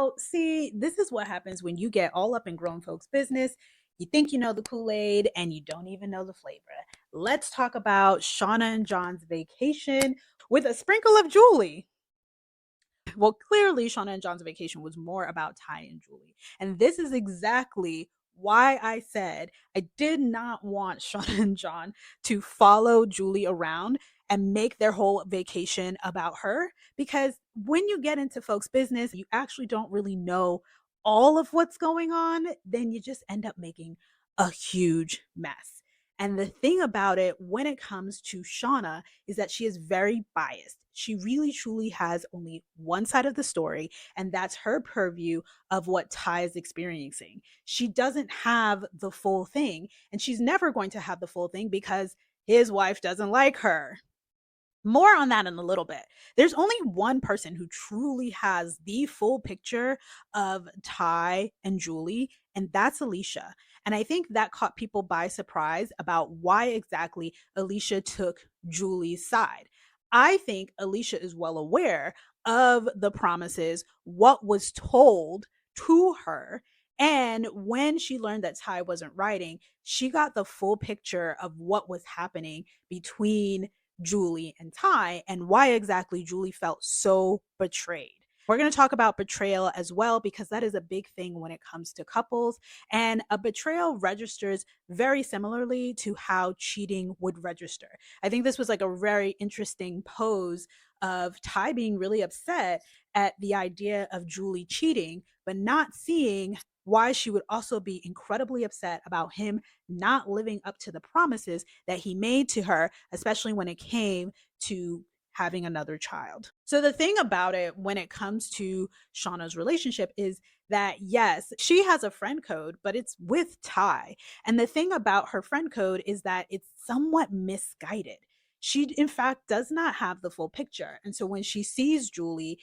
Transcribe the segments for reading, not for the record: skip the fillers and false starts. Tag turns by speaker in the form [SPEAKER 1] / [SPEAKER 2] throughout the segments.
[SPEAKER 1] So, see, this is what happens when you get all up in grown folks' business. You think you know the Kool Aid and you don't even know the flavor. Let's talk about Shauna and John's vacation with a sprinkle of Julie. Well, clearly, Shauna and John's vacation was more about Ty and Julie. And this is exactly why I said I did not want Shauna and John to follow Julie around and make their whole vacation about her. Because when you get into folks' business, you actually don't really know all of what's going on, then you just end up making a huge mess. And the thing about it when it comes to Shauna is that she is very biased. She really truly has only one side of the story, and that's her purview of what Ty is experiencing. She doesn't have the full thing, and she's never going to have the full thing because his wife doesn't like her. More on that in a little bit. There's only one person who truly has the full picture of Ty and Julie, and that's Alicia. And I think that caught people by surprise about why exactly Alicia took Julie's side. I think Alicia is well aware of the promises, what was told to her. And when she learned that Ty wasn't writing, she got the full picture of what was happening between Julie and Ty and why exactly Julie felt so betrayed. We're going to talk about betrayal as well because that is a big thing when it comes to couples. And a betrayal registers very similarly to how cheating would register. I think this was like a very interesting pose of Ty being really upset at the idea of Julie cheating, but not seeing why she would also be incredibly upset about him not living up to the promises that he made to her, especially when it came to having another child. So the thing about it when it comes to Shauna's relationship is that yes, she has a friend code, but it's with Ty. And the thing about her friend code is that it's somewhat misguided. She, in fact, does not have the full picture. And so when she sees Julie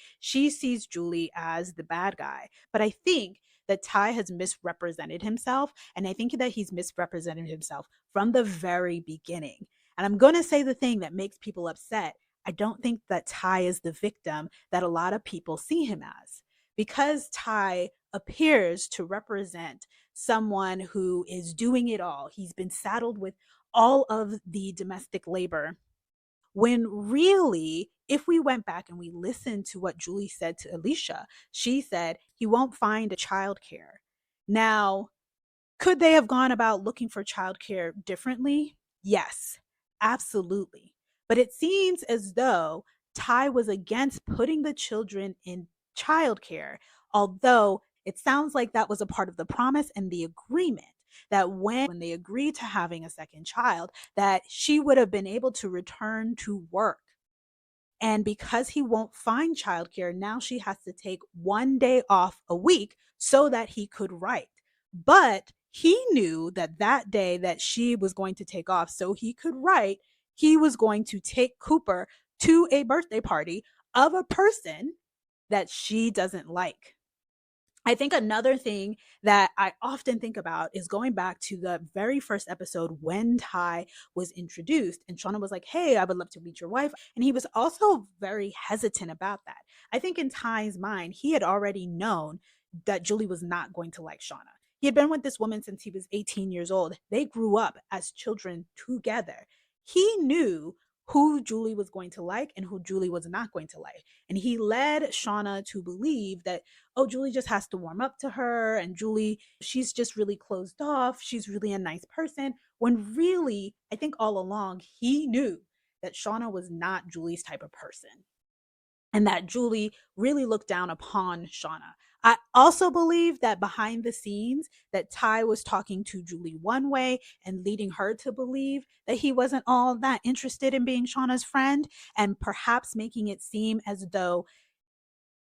[SPEAKER 1] as the bad guy. But I think that Ty has misrepresented himself. And I think that he's misrepresented himself from the very beginning. And I'm going to say the thing that makes people upset. I don't think that Ty is the victim that a lot of people see him as. Because Ty appears to represent someone who is doing it all, he's been saddled with all of the domestic labor when really, if we went back and we listened to what Julie said to Alicia, she said he won't find a childcare. Now, could they have gone about looking for childcare differently? Yes, absolutely. But it seems as though Ty was against putting the children in childcare, although it sounds like that was a part of the promise and the agreement that when they agreed to having a second child, that she would have been able to return to work. And because he won't find childcare, now she has to take 1 day off a week so that he could write. But he knew that that day that she was going to take off so he could write, he was going to take Cooper to a birthday party of a person that she doesn't like. I think another thing that I often think about is going back to the very first episode when Ty was introduced and Shauna was like, "Hey, I would love to meet your wife." And he was also very hesitant about that. I think in Ty's mind, he had already known that Julie was not going to like Shauna. He had been with this woman since he was 18 years old. They grew up as children together. He knew who Julie was going to like and who Julie was not going to like. And he led Shauna to believe that, oh, Julie just has to warm up to her. And Julie, she's just really closed off. She's really a nice person. When really, I think all along, he knew that Shauna was not Julie's type of person and that Julie really looked down upon Shauna. I also believe that behind the scenes that Ty was talking to Julie one way and leading her to believe that he wasn't all that interested in being Shauna's friend and perhaps making it seem as though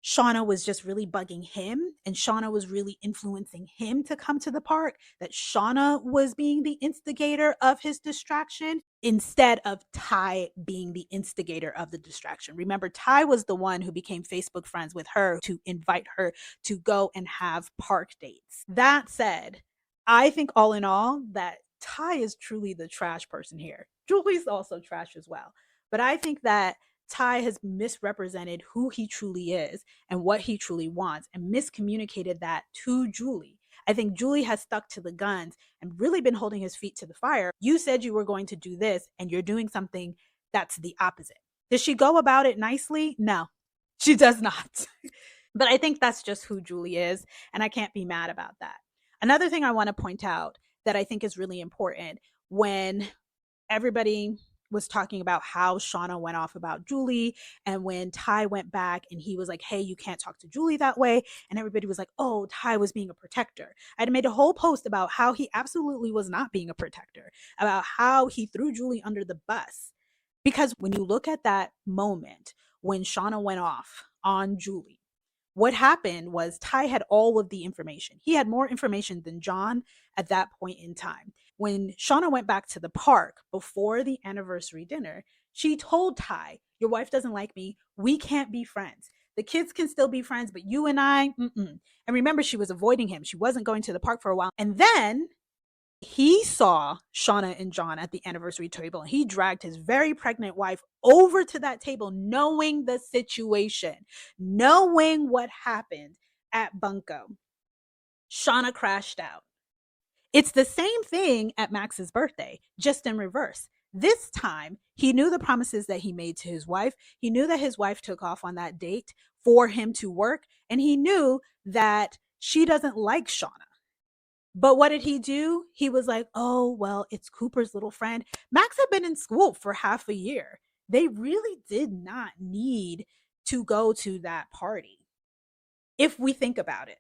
[SPEAKER 1] Shauna was just really bugging him and Shauna was really influencing him to come to the park, that Shauna was being the instigator of his distraction instead of Ty being the instigator of the distraction. Remember, Ty was the one who became Facebook friends with her to invite her to go and have park dates. That said, I think all in all that Ty is truly the trash person here. Julie's also trash as well. But I think that Ty has misrepresented who he truly is and what he truly wants and miscommunicated that to Julie. I think Julie has stuck to the guns and really been holding his feet to the fire. You said you were going to do this and you're doing something that's the opposite. Does she go about it nicely? No, she does not. But I think that's just who Julie is, and I can't be mad about that. Another thing I want to point out that I think is really important when everybody was talking about how Shauna went off about Julie, and when Ty went back and he was like, hey, you can't talk to Julie that way. And everybody was like, oh, Ty was being a protector. I had made a whole post about how he absolutely was not being a protector, about how he threw Julie under the bus. Because when you look at that moment when Shauna went off on Julie, what happened was Ty had all of the information. He had more information than John at that point in time. When Shauna went back to the park before the anniversary dinner, she told Ty, your wife doesn't like me. We can't be friends. The kids can still be friends, but you and I, mm-mm. And remember, she was avoiding him. She wasn't going to the park for a while. And then he saw Shauna and John at the anniversary table, and he dragged his very pregnant wife over to that table, knowing the situation, knowing what happened at Bunko. Shauna crashed out. It's the same thing at Max's birthday, just in reverse. This time, he knew the promises that he made to his wife. He knew that his wife took off on that date for him to work, and he knew that she doesn't like Shauna. But what did he do? He was like, oh, well, it's Cooper's little friend. Max had been in school for half a year. They really did not need to go to that party, if we think about it.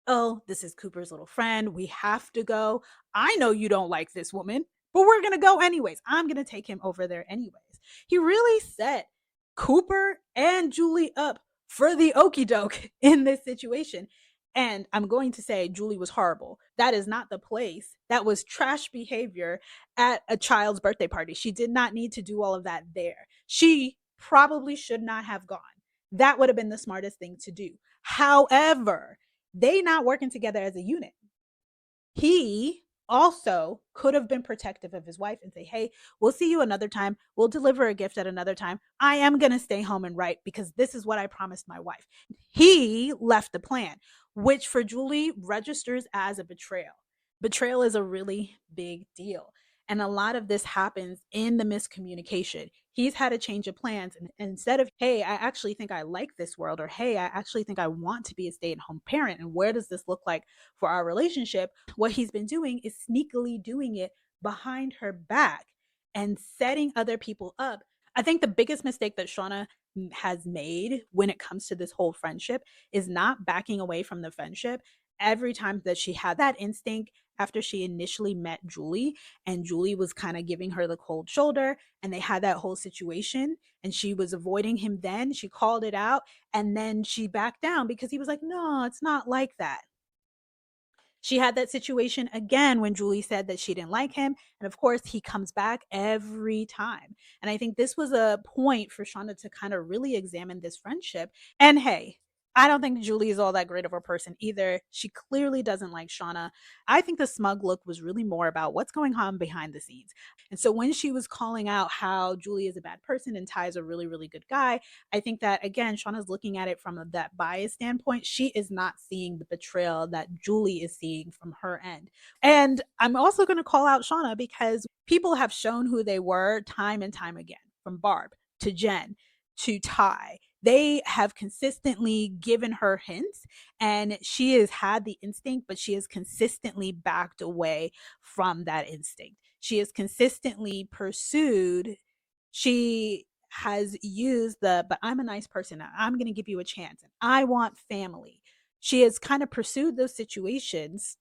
[SPEAKER 1] Oh, this is Cooper's little friend. We have to go. I know you don't like this woman, but we're going to go anyways. I'm going to take him over there anyways. He really set Cooper and Julie up for the okey doke in this situation. And I'm going to say Julie was horrible. That is not the place. That was trash behavior at a child's birthday party. She did not need to do all of that there. She probably should not have gone. That would have been the smartest thing to do. However, they not working together as a unit. He also could have been protective of his wife and say, hey, we'll see you another time. We'll deliver a gift at another time. I am going to stay home and write because this is what I promised my wife. He left the plan, which for Julie registers as a betrayal. Betrayal is a really big deal. And a lot of this happens in the miscommunication. He's had a change of plans. And instead of, hey, I actually think I like this world, or hey, I actually think I want to be a stay at home parent. And where does this look like for our relationship? What he's been doing is sneakily doing it behind her back and setting other people up. I think the biggest mistake that Shauna has made when it comes to this whole friendship is not backing away from the friendship every time that she had that instinct after she initially met Julie, and Julie was kind of giving her the cold shoulder, and they had that whole situation and she was avoiding him. Then she called it out and then she backed down because he was like, no, it's not like that. She had that situation again when Julie said that she didn't like him. And of course, he comes back every time. And I think this was a point for Shauna to kind of really examine this friendship. And hey, I don't think Julie is all that great of a person either. She clearly doesn't like Shauna. I think the smug look was really more about what's going on behind the scenes. And so when she was calling out how Julie is a bad person and Ty is a really, really good guy, I think that again, Shauna's looking at it from that bias standpoint. She is not seeing the betrayal that Julie is seeing from her end. And I'm also going to call out Shauna because people have shown who they were time and time again, from Barb to Jen to Ty. They have consistently given her hints, and she has had the instinct, but she has consistently backed away from that instinct. She has consistently pursued, she has used the, but I'm a nice person. I'm going to give you a chance. And I want family. She has kind of pursued those situations.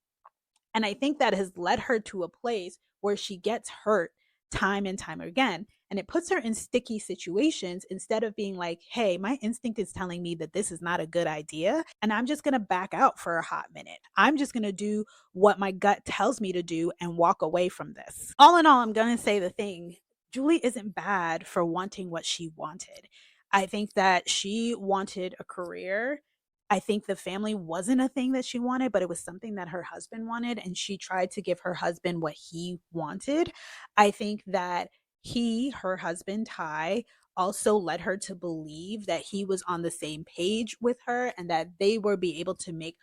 [SPEAKER 1] And I think that has led her to a place where she gets hurt time and time again. And it puts her in sticky situations instead of being like, hey, my instinct is telling me that this is not a good idea. And I'm just going to back out for a hot minute. I'm just going to do what my gut tells me to do and walk away from this. All in all, I'm going to say the thing, Julie isn't bad for wanting what she wanted. I think that she wanted a career. I think the family wasn't a thing that she wanted, but it was something that her husband wanted, and she tried to give her husband what he wanted. I think that he, her husband, Ty, also led her to believe that he was on the same page with her and that they were be able to make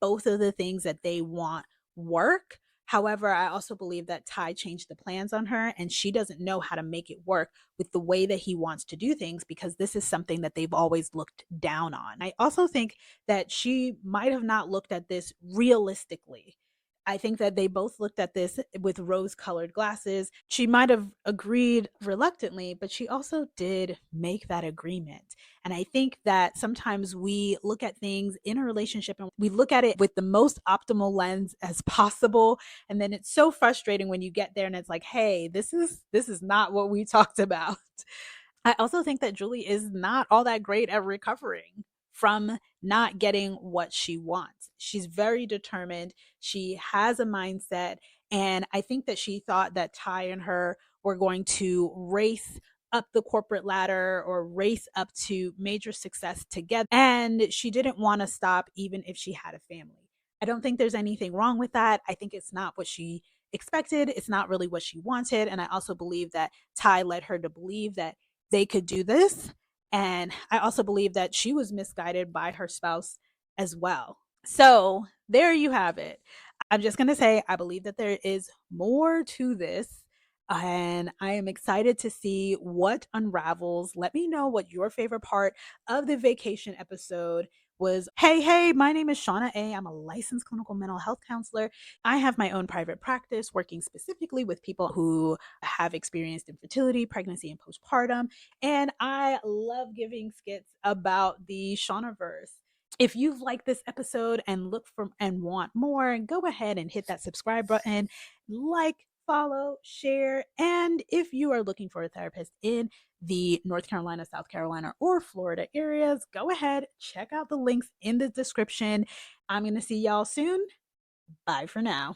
[SPEAKER 1] both of the things that they want work. However, I also believe that Ty changed the plans on her and she doesn't know how to make it work with the way that he wants to do things because this is something that they've always looked down on. I also think that she might have not looked at this realistically. I think that they both looked at this with rose colored glasses. She might have agreed reluctantly, but she also did make that agreement. And I think that sometimes we look at things in a relationship and we look at it with the most optimal lens as possible. And then it's so frustrating when you get there and it's like, hey, this is not what we talked about. I also think that Julie is not all that great at recovering from not getting what she wants. She's very determined. She has a mindset. And I think that she thought that Ty and her were going to race up the corporate ladder or race up to major success together. And she didn't want to stop even if she had a family. I don't think there's anything wrong with that. I think it's not what she expected. It's not really what she wanted. And I also believe that Ty led her to believe that they could do this. And I also believe that she was misguided by her spouse as well. So there you have it. I'm just going to say, I believe that there is more to this. And I am excited to see what unravels. Let me know what your favorite part of the vacation episode was. Hey, my name is Shauna A. I'm a licensed clinical mental health counselor. I have my own private practice working specifically with people who have experienced infertility, pregnancy, and postpartum. And I love giving skits about the Shaunaverse. If you've liked this episode and look for and want more, go ahead and hit that subscribe button, like, follow, share. And if you are looking for a therapist in the North Carolina, South Carolina, or Florida areas, go ahead, check out the links in the description. I'm going to see y'all soon. Bye for now.